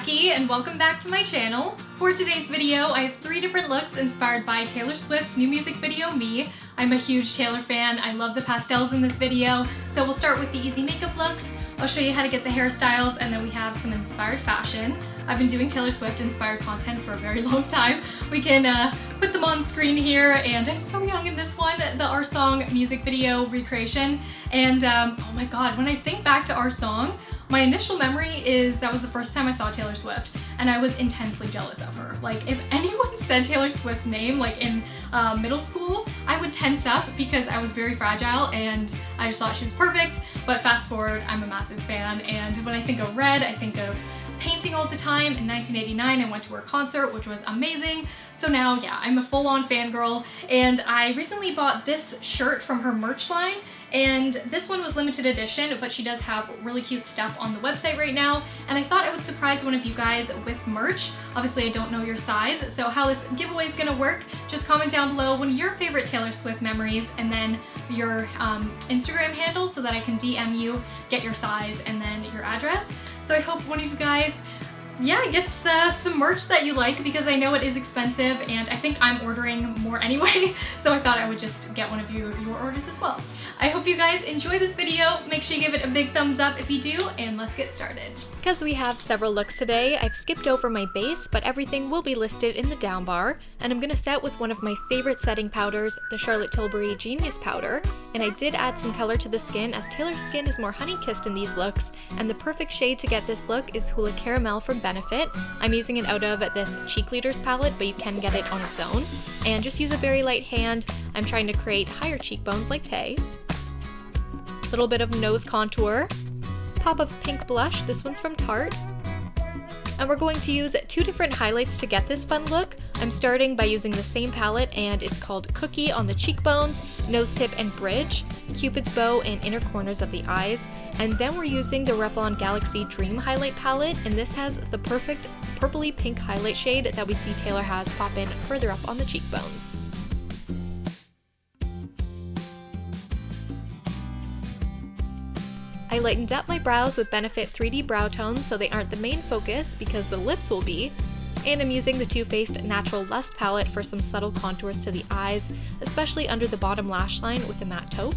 Jackie and welcome back to my channel. For today's video, I have 3 different looks inspired by Taylor Swift's new music video, Me. I'm a huge Taylor fan. I love the pastels in this video. So we'll start with the easy makeup looks. I'll show you how to get the hairstyles, and then we have some inspired fashion. I've been doing Taylor Swift inspired content for a very long time. We can put them on screen here, and I'm so young in this one, the Our Song music video recreation. And oh my god, when I think back to Our Song, my initial memory is that was the first time I saw Taylor Swift, and I was intensely jealous of her. Like, if anyone said Taylor Swift's name, like in middle school, I would tense up because I was very fragile and I just thought she was perfect. But fast forward, I'm a massive fan, and when I think of Red, I think of painting all the time. In 1989, I went to her concert, which was amazing. So now, yeah, I'm a full-on fangirl, and I recently bought this shirt from her merch line, and this one was limited edition, but she does have really cute stuff on the website right now, and I thought I would surprise one of you guys with merch. Obviously, I don't know your size, so how this giveaway is gonna work, just comment down below one of your favorite Taylor Swift memories, and then your Instagram handle so that I can DM you, get your size, and then your address. So I hope one of you guys, yeah, gets some merch that you like, because I know it is expensive and I think I'm ordering more anyway, so I thought I would just get one of your orders as well. I hope you guys enjoy this video. Make sure you give it a big thumbs up if you do, and let's get started. Because we have several looks today, I've skipped over my base, but everything will be listed in the down bar, and I'm gonna set with one of my favorite setting powders, the Charlotte Tilbury Genius Powder, and I did add some color to the skin as Taylor's skin is more honey-kissed in these looks, and the perfect shade to get this look is Hula Caramel from Benefit. I'm using it out of this Cheekleaders palette, but you can get it on its own, and just use a very light hand. I'm trying to create higher cheekbones like Tay. Little bit of nose contour, pop of pink blush, this one's from Tarte, and we're going to use 2 different highlights to get this fun look. I'm starting by using the same palette, and it's called Cookie on the cheekbones, nose tip and bridge, Cupid's bow and inner corners of the eyes, and then we're using the Revlon Galaxy Dream highlight palette, and this has the perfect purpley pink highlight shade that we see Taylor has pop in further up on the cheekbones. I lightened up my brows with Benefit 3D Brow Tones so they aren't the main focus because the lips will be, and I'm using the Too Faced Natural Lust palette for some subtle contours to the eyes, especially under the bottom lash line with a matte taupe.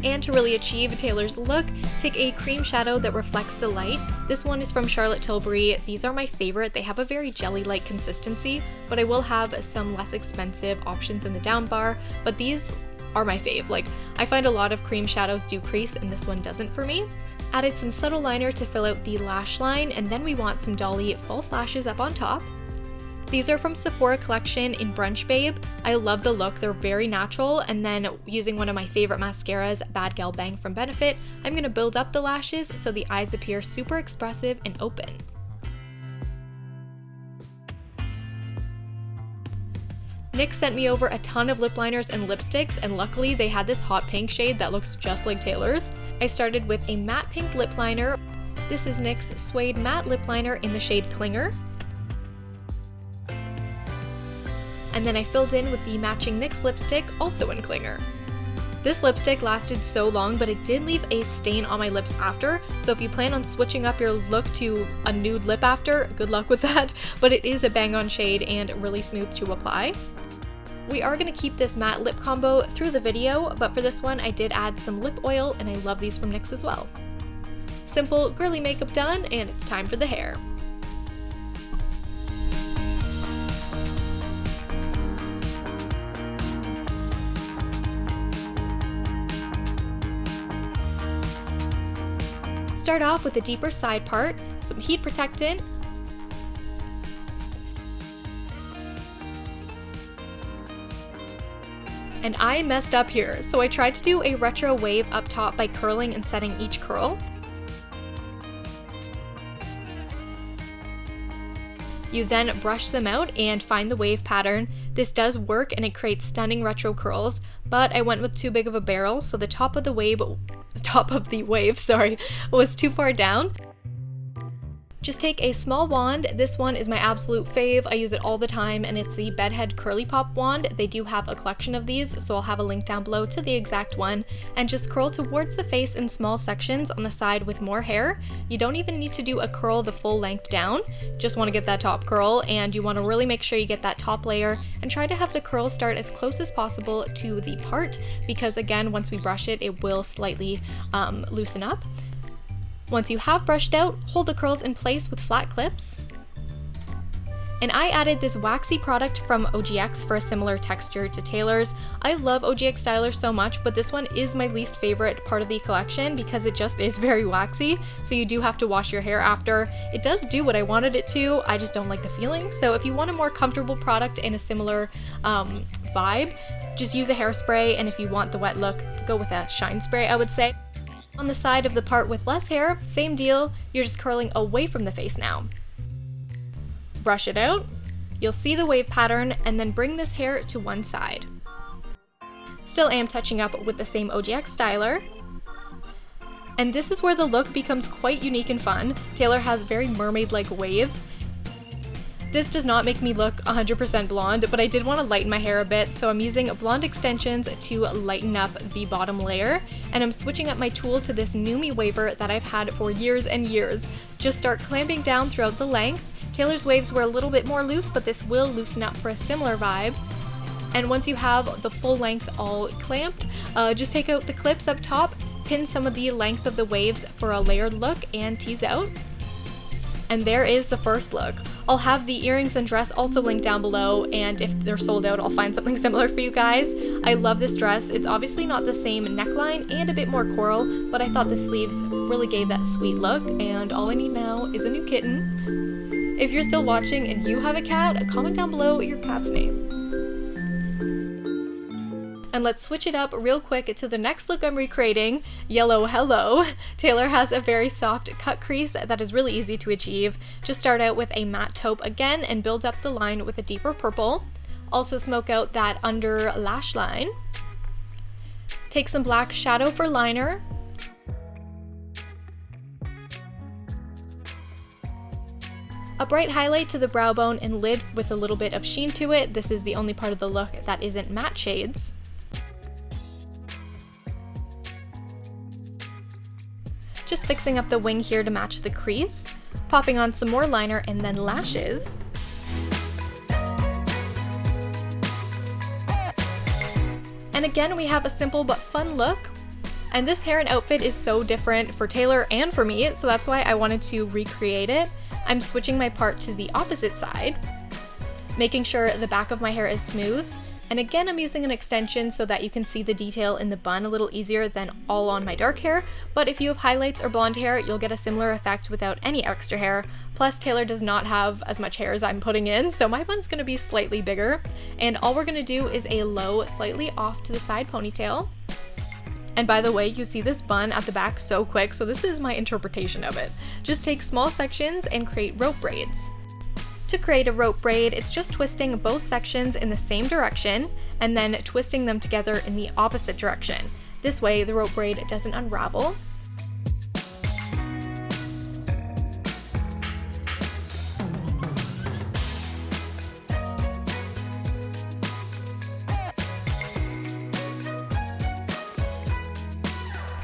And to really achieve Taylor's look, take a cream shadow that reflects the light. This one is from Charlotte Tilbury. These are my favorite. They have a very jelly-like consistency, but I will have some less expensive options in the down bar, but these are my fave. Like, I find a lot of cream shadows do crease, and this one doesn't for me. Added some subtle liner to fill out the lash line, and then we want some dolly false lashes up on top. These are from Sephora collection in Brunch Babe. I love the look, they're very natural, and then using one of my favorite mascaras, Bad Gal Bang from Benefit, I'm gonna build up the lashes so the eyes appear super expressive and open. NYX sent me over a ton of lip liners and lipsticks, and luckily they had this hot pink shade that looks just like Taylor's. I started with a matte pink lip liner. This is NYX Suede Matte Lip Liner in the shade Clinger. And then I filled in with the matching NYX lipstick, also in Clinger. This lipstick lasted so long, but it did leave a stain on my lips after, so if you plan on switching up your look to a nude lip after, good luck with that, but it is a bang-on shade and really smooth to apply. We are going to keep this matte lip combo through the video, but for this one I did add some lip oil, and I love these from NYX as well. Simple, girly makeup done, and it's time for the hair. Start off with the deeper side part, some heat protectant, and I messed up here, so I tried to do a retro wave up top by curling and setting each curl. You then brush them out and find the wave pattern. This does work and it creates stunning retro curls, but I went with too big of a barrel, so the top of the wave was too far down. Just take a small wand. This one is my absolute fave. I use it all the time, and it's the Bedhead Curlipop wand. They do have a collection of these, so I'll have a link down below to the exact one. And just curl towards the face in small sections on the side with more hair. You don't even need to do a curl the full length down. Just want to get that top curl, and you want to really make sure you get that top layer and try to have the curl start as close as possible to the part, because again, once we brush it, it will slightly loosen up. Once you have brushed out, hold the curls in place with flat clips. And I added this waxy product from OGX for a similar texture to Taylor's. I love OGX stylers so much, but this one is my least favorite part of the collection because it just is very waxy, so you do have to wash your hair after. It does do what I wanted it to, I just don't like the feeling. So if you want a more comfortable product in a similar vibe, just use a hairspray, and if you want the wet look, go with a shine spray, I would say. On the side of the part with less hair, same deal, you're just curling away from the face now. Brush it out, you'll see the wave pattern, and then bring this hair to one side. Still am touching up with the same OGX styler. And this is where the look becomes quite unique and fun. Taylor has very mermaid-like waves. This does not make me look 100% blonde, but I did want to lighten my hair a bit, so I'm using blonde extensions to lighten up the bottom layer, and I'm switching up my tool to this NuMe Waver that I've had for years and years. Just start clamping down throughout the length. Taylor's waves were a little bit more loose, but this will loosen up for a similar vibe. And once you have the full length all clamped, just take out the clips up top, pin some of the length of the waves for a layered look, and tease out. And there is the first look. I'll have the earrings and dress also linked down below, and if they're sold out, I'll find something similar for you guys. I love this dress. It's obviously not the same neckline and a bit more coral, but I thought the sleeves really gave that sweet look, and all I need now is a new kitten. If you're still watching and you have a cat, comment down below your cat's name. And let's switch it up real quick to the next look I'm recreating, Yellow Hello. Taylor has a very soft cut crease that is really easy to achieve. Just start out with a matte taupe again and build up the line with a deeper purple. Also smoke out that under lash line. Take some black shadow for liner. A bright highlight to the brow bone and lid with a little bit of sheen to it. This is the only part of the look that isn't matte shades. Just fixing up the wing here to match the crease, popping on some more liner and then lashes. And again, we have a simple but fun look. And this hair and outfit is so different for Taylor and for me, so that's why I wanted to recreate it. I'm switching my part to the opposite side, making sure the back of my hair is smooth. And again, I'm using an extension so that you can see the detail in the bun a little easier than all on my dark hair, but if you have highlights or blonde hair, you'll get a similar effect without any extra hair. Plus, Taylor does not have as much hair as I'm putting in, so my bun's gonna be slightly bigger. And all we're gonna do is a low, slightly off to the side ponytail. And by the way, you see this bun at the back so quick, so this is my interpretation of it. Just take small sections and create rope braids. To create a rope braid, it's just twisting both sections in the same direction and then twisting them together in the opposite direction. This way, the rope braid doesn't unravel.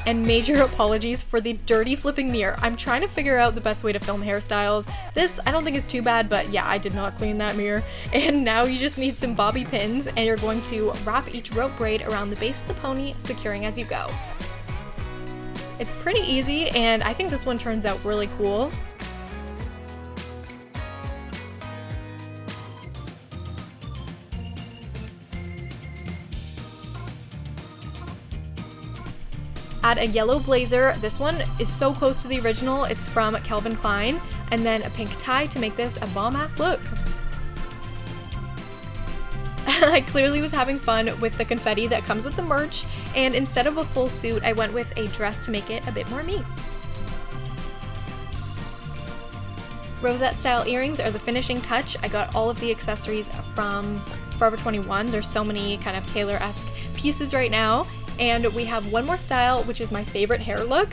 And major apologies for the dirty flipping mirror. I'm trying to figure out the best way to film hairstyles. This, I don't think is too bad, but yeah, I did not clean that mirror. And now you just need some bobby pins, and you're going to wrap each rope braid around the base of the pony, securing as you go. It's pretty easy, and I think this one turns out really cool. Add a yellow blazer. This one is so close to the original. It's from Calvin Klein. And then a pink tie to make this a bomb-ass look. I clearly was having fun with the confetti that comes with the merch, and instead of a full suit, I went with a dress to make it a bit more me. Rosette style earrings are the finishing touch. I got all of the accessories from Forever 21. There's so many kind of Taylor-esque pieces right now. And we have one more style, which is my favorite hair look.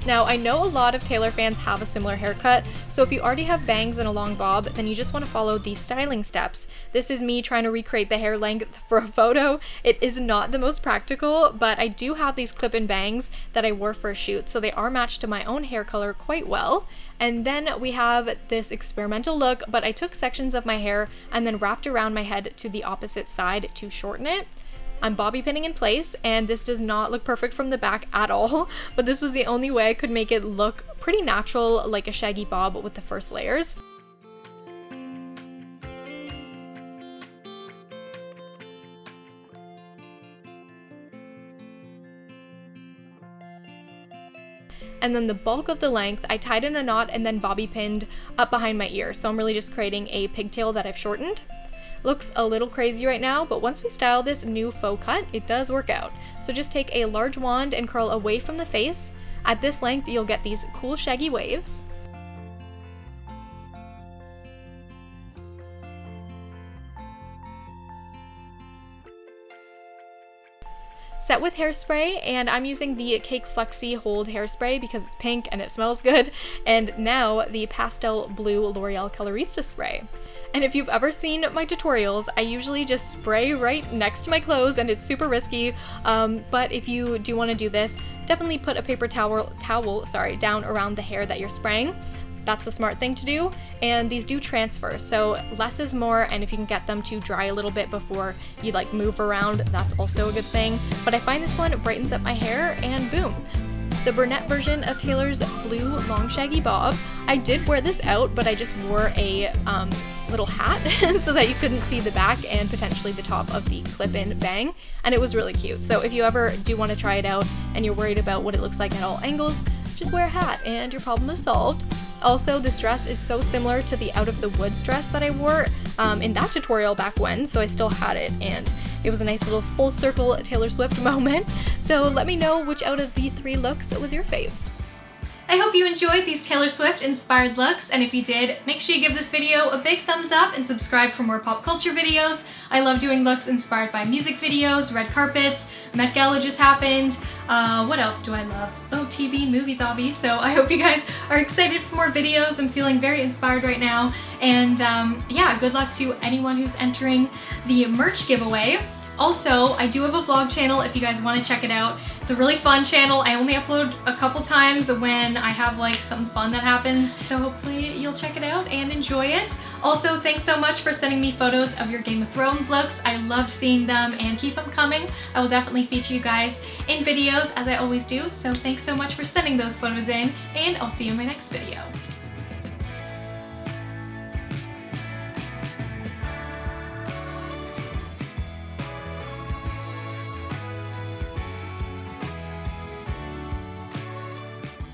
Now, I know a lot of Taylor fans have a similar haircut, so if you already have bangs and a long bob, then you just want to follow these styling steps. This is me trying to recreate the hair length for a photo. It is not the most practical, but I do have these clip-in bangs that I wore for a shoot, so they are matched to my own hair color quite well. And then we have this experimental look, but I took sections of my hair and then wrapped around my head to the opposite side to shorten it. I'm bobby pinning in place, and this does not look perfect from the back at all, but this was the only way I could make it look pretty natural, like a shaggy bob with the first layers. And then the bulk of the length, I tied in a knot and then bobby pinned up behind my ear, so I'm really just creating a pigtail that I've shortened. Looks a little crazy right now, but once we style this new faux cut, it does work out. So just take a large wand and curl away from the face. At this length, you'll get these cool shaggy waves. Set with hairspray, and I'm using the Cake Flexi Hold hairspray because it's pink and it smells good, and now the pastel blue L'Oreal Colorista spray. And if you've ever seen my tutorials, I usually just spray right next to my clothes and it's super risky, but if you do want to do this, definitely put a paper towel down around the hair that you're spraying. That's the smart thing to do, and these do transfer, so less is more, and if you can get them to dry a little bit before you like move around, that's also a good thing. But I find this one brightens up my hair, and boom. The brunette version of Taylor's blue long shaggy bob. I did wear this out, but I just wore a little hat so that you couldn't see the back and potentially the top of the clip-in bang, and it was really cute. So if you ever do want to try it out and you're worried about what it looks like at all angles, just wear a hat and your problem is solved. Also, this dress is so similar to the Out of the Woods dress that I wore in that tutorial back when, so I still had it, and it was a nice little full circle Taylor Swift moment. So let me know which out of the 3 looks was your fave. I hope you enjoyed these Taylor Swift inspired looks, and if you did, make sure you give this video a big thumbs up and subscribe for more pop culture videos. I love doing looks inspired by music videos, red carpets, Met Gala just happened. What else do I love? Oh, TV, movies, obvi. So I hope you guys are excited for more videos. I'm feeling very inspired right now. And yeah, good luck to anyone who's entering the merch giveaway. Also, I do have a vlog channel if you guys want to check it out. It's a really fun channel. I only upload a couple times when I have like something fun that happens. So hopefully you'll check it out and enjoy it. Also, thanks so much for sending me photos of your Game of Thrones looks. I loved seeing them, and keep them coming. I will definitely feature you guys in videos as I always do. So thanks so much for sending those photos in, and I'll see you in my next video.